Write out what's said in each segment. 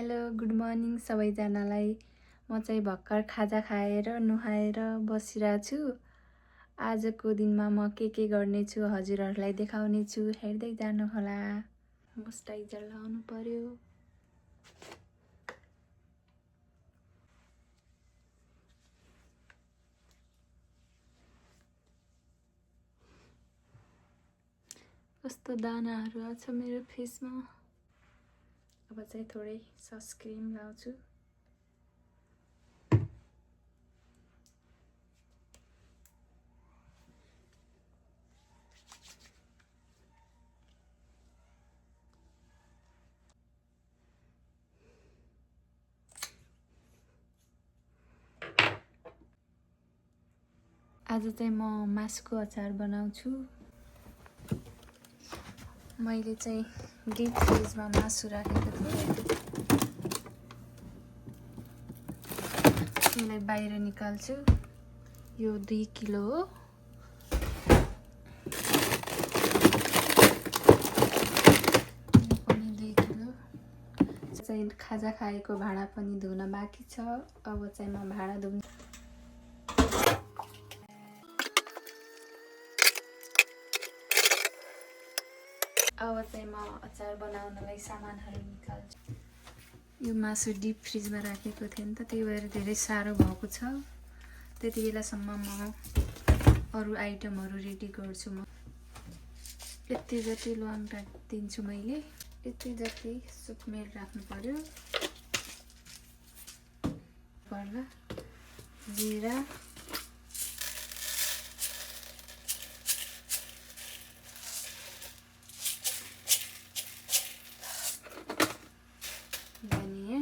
Hello good morning सबैजनालाई। म चाहिँ भर्खर खाजा खाएर नुहाएर बसिरहेको छु। आजको दिनमा म के गर्नेछु हजुरहरूलाई देखाउने छु, हेर्दै जानुहोला। मोइस्चराइजर लगाउनु पर्यो। कस्तो दानाहरू आछ मेरो फेसमा। अब चाहिँ थोरै सनस्क्रिन लाउँछु। आज चाहिँ म मासुको अचार बनाउँछु। मैले चाहिँ डिप फ्रिजमा मासु राखेको थिएँ। यसलाई बाहिर निकाल्छु। यो 2 किलो हो। यो पनि 2 किलो। चाहिँ खाजा खाएको भाँडा पनि धुन बाँकी छ। अब चाहिँ म भाँडा धुन्छु। अब चाहिँ म अचार बनाउनलाई सामानहरू निकाल्छु। यो मासु डिप फ्रिजमा राखेको थिएँ नि त, त्यही भएर धेरै साह्रो भएको छ। त्यति बेलासम्म म अरू आइटमहरू रेडी गर्छु। म यति जति ल्वाङ राखिदिन्छु मैले। यति जति सुकमेल राख्नु पर्यो। पर्ला जिरा, धनिया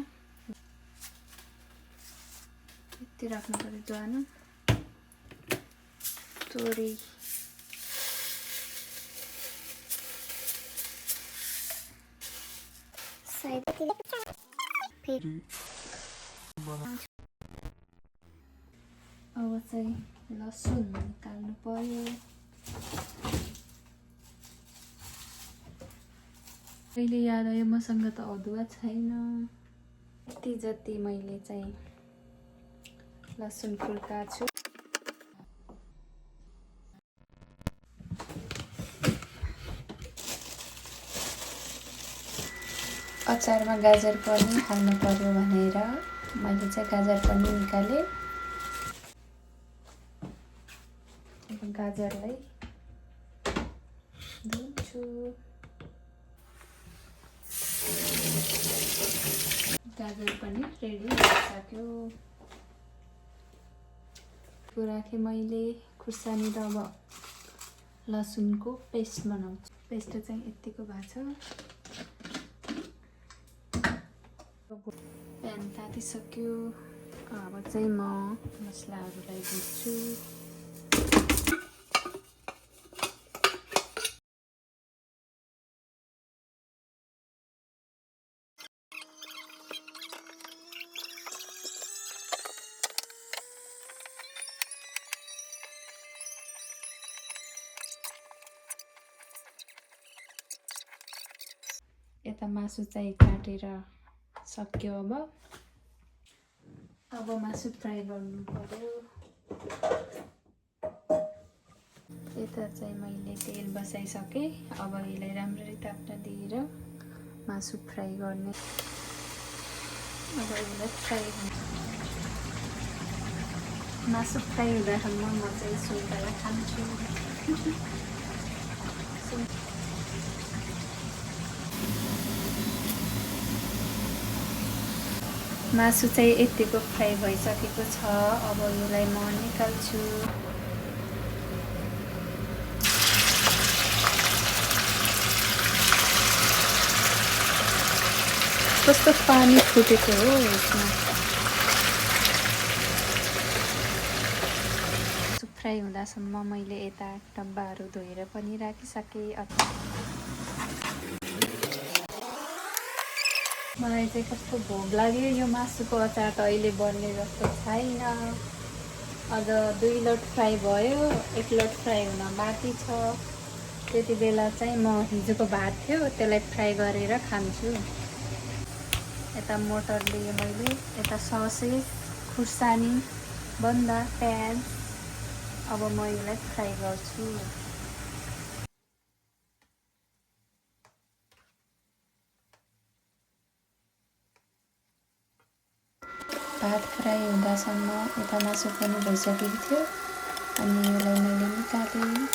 यति राख्नु पर्यो। ज्वानो, तोरी, अब चाहिँ लसुन निकाल्नु पर्यो। अहिले याद आयो मसँग त अदुवा छैन। यति जति मैले चाहिँ लसुन फुर्काछु। अचारमा गाजर पनि हाल्नु पर्यो भनेर मैले चाहिँ गाजर पनि निकालेँ। गाजरलाई धुन्छु। गाजर पनि रेडी भइसक्यो। राखेँ मैले खुर्सानी र अब लसुनको पेस्ट बनाउँछु। पेस्ट चाहिँ यतिको भएको छ। प्यान तातिसक्यो। अब चाहिँ म मसलाहरूलाई भुट्छु। यता मासु चाहिँ काटेर सक्यो। अब मासु फ्राई गर्नु पर्यो। यता चाहिँ मैले तेल बसाइसकेँ। अब यसलाई राम्ररी ताप्न दिएर मासु फ्राई गर्ने। अब यसलाई फ्राई मासु फ्राई हुँदासम्म म चाहिँ सुन्तला खान्छु। मासु चाहिँ यतिको फ्राई भइसकेको छ। अब यसलाई म निकाल्छु। कस्तो पानी फुटेको हो यसमा। फ्राई हुँदासम्म मैले यता डब्बाहरू धोएर पनि राखिसकेँ। मलाई चाहिँ कस्तो भोग लाग्यो। यो मासुको अचार त अहिले बन्ने जस्तो छैन। अझ 2 लट फ्राई भयो, 1 लट फ्राई हुन बाँकी छ। त्यति बेला चाहिँ म हिजोको भात थियो त्यसलाई फ्राई गरेर खान्छु। यता मटर लिएँ मैले, यता ससेज, खुर्सानी, बन्दा, प्याज। अब म यसलाई फ्राई गर्छु। भात फ्राई हुँदासम्म यता मासु पनि भइसकेको थियो अनि यसलाई मैले निकालेँ।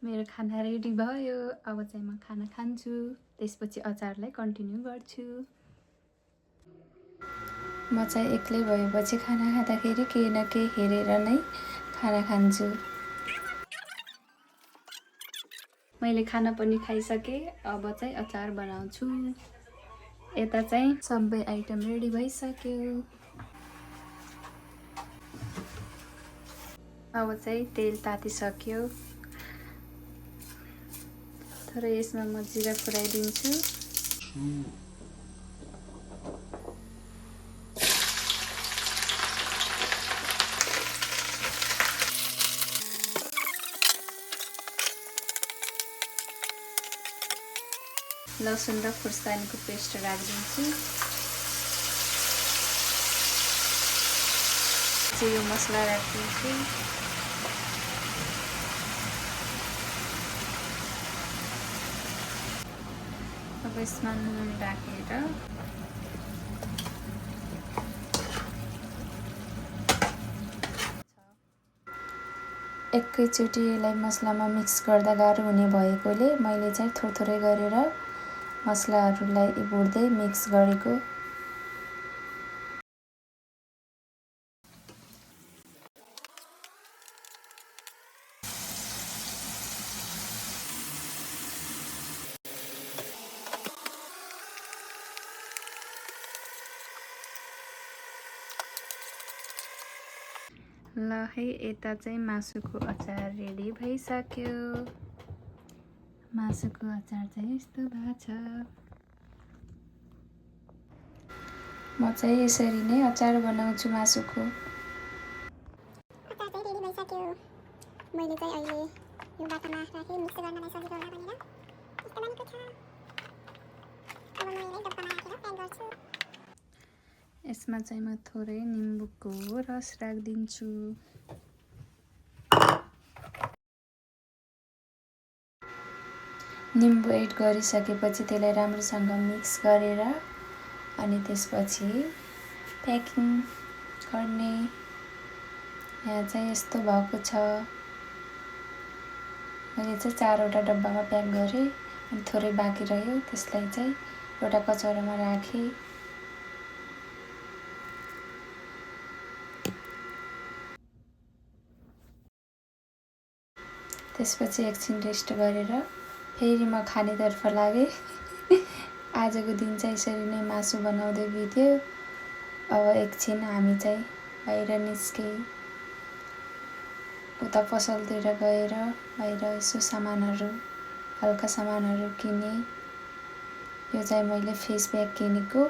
मेरो खाना रेडी भयो। अब चाहिँ म खाना खान्छु, त्यसपछि अचारलाई कन्टिन्यू गर्छु। म चाहिँ एक्लै भएपछि खाना खाँदाखेरि केही न केही हेरेर नै खाना खान्छु। मैले खाना पनि खाइसकेँ, अब चाहिँ अचार बनाउँछु। यता चाहिँ सबै आइटम रेडी भइसक्यो। अब चाहिँ तेल तातिसक्यो, तर यसमा म जिरा फुराइदिन्छु। लसुन र खुर्सानीको पेस्ट राखिदिन्छु। यो मसला राखिदिन्छु। अब यसमा नुन राखेर एकैचोटि यसलाई मसलामा मिक्स गर्दा गाह्रो हुने भएकोले मैले चाहिँ थोरै गरेर मसलाहरूलाई भुट्दै मिक्स गरेको। ल है, यता चाहिँ मासुको अचार रेडी भइसक्यो। मासुको अचार चाहिँ यस्तो भएको छ। म चाहिँ यसरी नै अचार बनाउँछु मासुको। अचार चाहिँ रेडी भइसक्यो। मैले चाहिँ अहिले यो बाटामा राखेँ मिक्स गर्नलाई सजिलो होला भनेर। यस्तो बनेको छ। अब म यसलाई डब्बामा राखेर प्याक गर्छु। यसमा चाहिँ म थोरै निम्बुको रस राखिदिन्छु। निम्बु एड गरिसकेपछि त्यसलाई राम्रोसँग मिक्स गरेर अनि त्यसपछि प्याकिङ गर्ने। यहाँ चाहिँ यस्तो भएको छ। मैले चाहिँ 4वटा डब्बामा प्याक गरेँ अनि थोरै बाँकी रह्यो, त्यसलाई चाहिँ एउटा कचौरामा राखेँ। त्यसपछि एकछिन रेस्ट गरेर फेरि म खानेतर्फ लागेँ। आजको दिन चाहिँ यसरी नै मासु बनाउँदै बित्यो। अब एकछिन हामी चाहिँ बाहिर निस्केँ। उता पसलतिर गएर बाहिर यसो सामानहरू, हल्का सामानहरू किनेँ। यो चाहिँ मैले फेस प्याक किनेको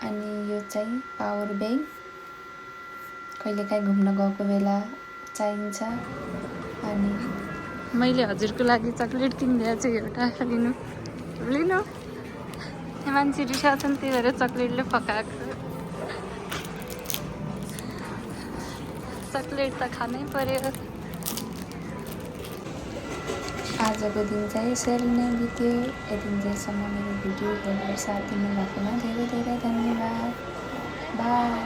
अनि यो चाहिँ पावर ब्याङ्क, कहिलेकाहीँ घुम्न गएको बेला चाहिन्छ। अनि मैले हजुरको लागि चक्लेट किनिदिएको छु, एउटा लिनु। मान्छे रिसाउँछन्, त्यही भएर चक्लेटले पकाएको। चक्लेट त खानै पर्यो। आजको दिन चाहिँ यसरी नै बित्यो। यतिन्जेलसम्म मेरो भिडियो हेरेर साथ दिनुभएकोमा धेरै धेरै धन्यवाद। बाई।